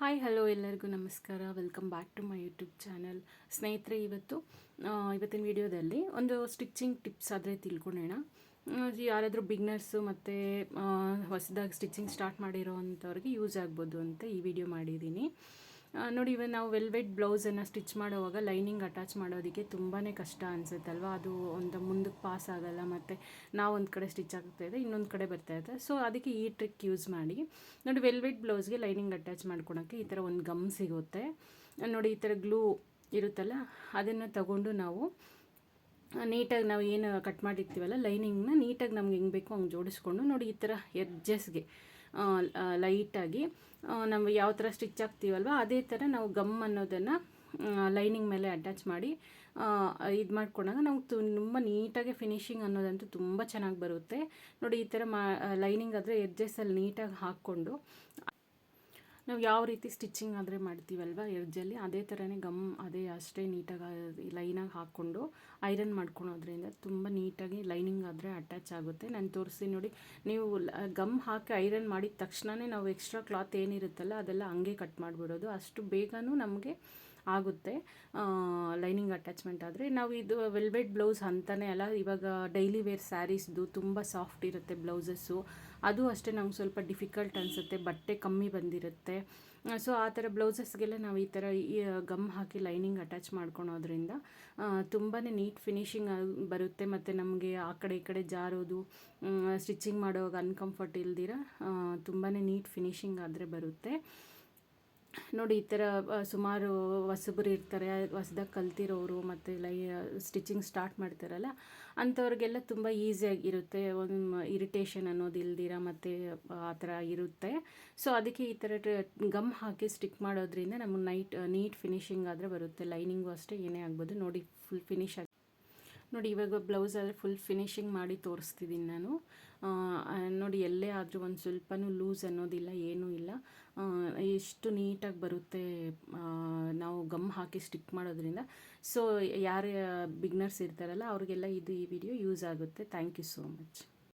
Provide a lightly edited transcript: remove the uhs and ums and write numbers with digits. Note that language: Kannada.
ಹಾಯ್ ಹಲೋ ಎಲ್ಲರಿಗೂ ನಮಸ್ಕಾರ. Welcome back to my YouTube channel. ಸ್ನೇಹಿತರೆ, ಇವತ್ತಿನ ವಿಡಿಯೋದಲ್ಲಿ ಒಂದು ಸ್ಟಿಚಿಂಗ್ ಟಿಪ್ಸ್ ಆದರೆ ತಿಳ್ಕೊಳ್ಳೋಣ. ಯಾರಾದರೂ ಬಿಗ್ನರ್ಸು ಮತ್ತು ಹೊಸದಾಗಿ ಸ್ಟಿಚಿಂಗ್ ಸ್ಟಾರ್ಟ್ ಮಾಡಿರೋ ಅಂಥವ್ರಿಗೆ ಯೂಸ್ ಆಗ್ಬೋದು ಅಂತ ಈ ವಿಡಿಯೋ ಮಾಡಿದ್ದೀನಿ. ನೋಡಿ, ಇವಾಗ ನಾವು ವೆಲ್ವೆಟ್ ಬ್ಲೌಸನ್ನು ಸ್ಟಿಚ್ ಮಾಡುವಾಗ ಲೈನಿಂಗ್ ಅಟ್ಯಾಚ್ ಮಾಡೋದಕ್ಕೆ ತುಂಬಾ ಕಷ್ಟ ಅನಿಸುತ್ತಲ್ವ. ಅದು ಒಂದು ಮುಂದಕ್ಕೆ ಪಾಸ್ ಆಗೋಲ್ಲ, ಮತ್ತು ನಾವು ಒಂದು ಕಡೆ ಸ್ಟಿಚ್ ಆಗ್ತಾಯಿದೆ, ಇನ್ನೊಂದು ಕಡೆ ಬರ್ತಾಯಿದೆ. ಸೊ ಅದಕ್ಕೆ ಈ ಟ್ರಿಕ್ ಯೂಸ್ ಮಾಡಿ. ನೋಡಿ, ವೆಲ್ವೆಟ್ ಬ್ಲೌಸ್ಗೆ ಲೈನಿಂಗ್ ಅಟ್ಯಾಚ್ ಮಾಡ್ಕೊಳೋಕ್ಕೆ ಈ ಥರ ಒಂದು ಗಮ್ ಸಿಗುತ್ತೆ. ನೋಡಿ, ಈ ಥರ ಗ್ಲೂ ಇರುತ್ತಲ್ಲ, ಅದನ್ನು ತಗೊಂಡು ನಾವು ನೀಟಾಗಿ ನಾವು ಏನು ಕಟ್ ಮಾಡಿರ್ತೀವಲ್ಲ ಲೈನಿಂಗ್ನ ನೀಟಾಗಿ ನಮ್ಗೆ ಹೆಂಗೆ ಬೇಕೋ ಹಂಗೆ ಜೋಡಿಸ್ಕೊಂಡು, ನೋಡಿ ಈ ಥರ ಎಡ್ಜಸ್ಗೆ ಲೈಟಾಗಿ ನಾವು ಯಾವ ಥರ ಸ್ಟಿಚ್ ಆಗ್ತೀವಲ್ವ ಅದೇ ಥರ ನಾವು ಗಮ್ ಅನ್ನೋದನ್ನು ಲೈನಿಂಗ್ ಮೇಲೆ ಅಟ್ಯಾಚ್ ಮಾಡಿ ಇದು ಮಾಡ್ಕೊಂಡಾಗ ನಾವು ತುಂಬ ನೀಟಾಗಿ ಫಿನಿಶಿಂಗ್ ಅನ್ನೋದಂತೂ ತುಂಬ ಚೆನ್ನಾಗಿ ಬರುತ್ತೆ. ನೋಡಿ, ಈ ಥರ ಲೈನಿಂಗ್ ಆದರೆ ಎಡ್ಜಸ್ಸಲ್ಲಿ ನೀಟಾಗಿ ಹಾಕ್ಕೊಂಡು ನಾವು ಯಾವ ರೀತಿ ಸ್ಟಿಚಿಂಗ್ ಆದರೆ ಮಾಡ್ತೀವಲ್ವ ಎಡ್ಜಲ್ಲಿ, ಅದೇ ಥರನೇ ಗಮ್ ಅಷ್ಟೇ ನೀಟಾಗಿ ಲೈನಾಗಿ ಹಾಕ್ಕೊಂಡು ಐರನ್ ಮಾಡ್ಕೊಳೋದ್ರಿಂದ ತುಂಬ ನೀಟಾಗಿ ಲೈನಿಂಗ್ ಆದರೆ ಅಟ್ಯಾಚ್ ಆಗುತ್ತೆ. ನಾನು ತೋರಿಸ್ತೀನಿ ನೋಡಿ. ನೀವು ಗಮ್ ಹಾಕಿ ಐರನ್ ಮಾಡಿದ ತಕ್ಷಣವೇ ನಾವು ಎಕ್ಸ್ಟ್ರಾ ಕ್ಲಾತ್ ಏನಿರುತ್ತಲ್ಲ ಅದೆಲ್ಲ ಹಂಗೆ ಕಟ್ ಮಾಡಿಬಿಡೋದು. ಅಷ್ಟು ಬೇಗನೂ ನಮಗೆ ಆಗುತ್ತೆ ಲೈನಿಂಗ್ ಅಟ್ಯಾಚ್ಮೆಂಟ್ ಆದರೆ. ನಾವು ಇದು ವೆಲ್ವೆಟ್ ಬ್ಲೌಸ್ ಅಂತಲೇ ಅಲ್ಲ, ಇವಾಗ ಡೈಲಿ ವೇರ್ ಸ್ಯಾರೀಸ್ದು ತುಂಬ ಸಾಫ್ಟ್ ಇರುತ್ತೆ ಬ್ಲೌಸಸ್ಸು. ಅದು ಅಷ್ಟೇ ನಮ್ಗೆ ಸ್ವಲ್ಪ ಡಿಫಿಕಲ್ಟ್ ಅನಿಸುತ್ತೆ, ಬಟ್ಟೆ ಕಮ್ಮಿ ಬಂದಿರುತ್ತೆ. ಸೊ ಆ ಥರ ಬ್ಲೌಸಸ್ಗೆಲ್ಲ ನಾವು ಈ ಥರ ಗಮ್ ಹಾಕಿ ಲೈನಿಂಗ್ ಅಟ್ಯಾಚ್ ಮಾಡ್ಕೊಳೋದ್ರಿಂದ ತುಂಬಾ ನೀಟ್ ಫಿನಿಶಿಂಗ್ ಬರುತ್ತೆ. ಮತ್ತು ನಮಗೆ ಆ ಕಡೆ ಈ ಕಡೆ ಜಾರೋದು, ಸ್ಟಿಚಿಂಗ್ ಮಾಡುವಾಗ ಅನ್ಕಂಫರ್ಟ್ ಇಲ್ದಿರ ತುಂಬಾ ನೀಟ್ ಫಿನಿಶಿಂಗ್ ಆದರೆ ಬರುತ್ತೆ. ನೋಡಿ, ಈ ಥರ ಸುಮಾರು ಹೊಸಬರು ಇರ್ತಾರೆ, ಹೊಸ್ದಾಗಿ ಕಲ್ತಿರೋರು ಮತ್ತು ಸ್ಟಿಚಿಂಗ್ ಸ್ಟಾರ್ಟ್ ಮಾಡ್ತಾರಲ್ಲ ಅಂಥವ್ರಿಗೆಲ್ಲ ತುಂಬ ಈಸಿಯಾಗಿರುತ್ತೆ. ಒಂದು ಇರಿಟೇಷನ್ ಅನ್ನೋದು ಇಲ್ದಿರ ಮತ್ತು ಆ ಥರ ಇರುತ್ತೆ. ಸೊ ಅದಕ್ಕೆ ಈ ಥರ ಗಮ್ ಹಾಕಿ ಸ್ಟಿಕ್ ಮಾಡೋದ್ರಿಂದ ನಮಗೆ ನೀಟ್ ಫಿನಿಶಿಂಗ್ ಆದರೆ ಬರುತ್ತೆ. ಲೈನಿಂಗು ಅಷ್ಟೇ ಏನೇ ಆಗ್ಬೋದು. ನೋಡಿ, ಫುಲ್ ಫಿನಿಶ್ ಆಗಿ ನೋಡಿ, ಇವಾಗ ಬ್ಲೌಸಲ್ಲಿ ಫುಲ್ ಫಿನಿಶಿಂಗ್ ಮಾಡಿ ತೋರಿಸ್ತಿದ್ದೀನಿ ನಾನು. ನೋಡಿ, ಎಲ್ಲೇ ಆದರೂ ಒಂದು ಸ್ವಲ್ಪನೂ ಲೂಸ್ ಅನ್ನೋದಿಲ್ಲ, ಏನೂ ಇಲ್ಲ. ಎಷ್ಟು ನೀಟಾಗಿ ಬರುತ್ತೆ ನಾವು ಗಮ್ ಹಾಕಿ ಸ್ಟಿಕ್ ಮಾಡೋದ್ರಿಂದ. ಸೊ ಯಾರೇ ಬಿಗ್ನರ್ಸ್ ಇರ್ತಾರಲ್ಲ ಅವ್ರಿಗೆಲ್ಲ ಈ ವಿಡಿಯೋ ಯೂಸ್ ಆಗುತ್ತೆ. Thank you so much.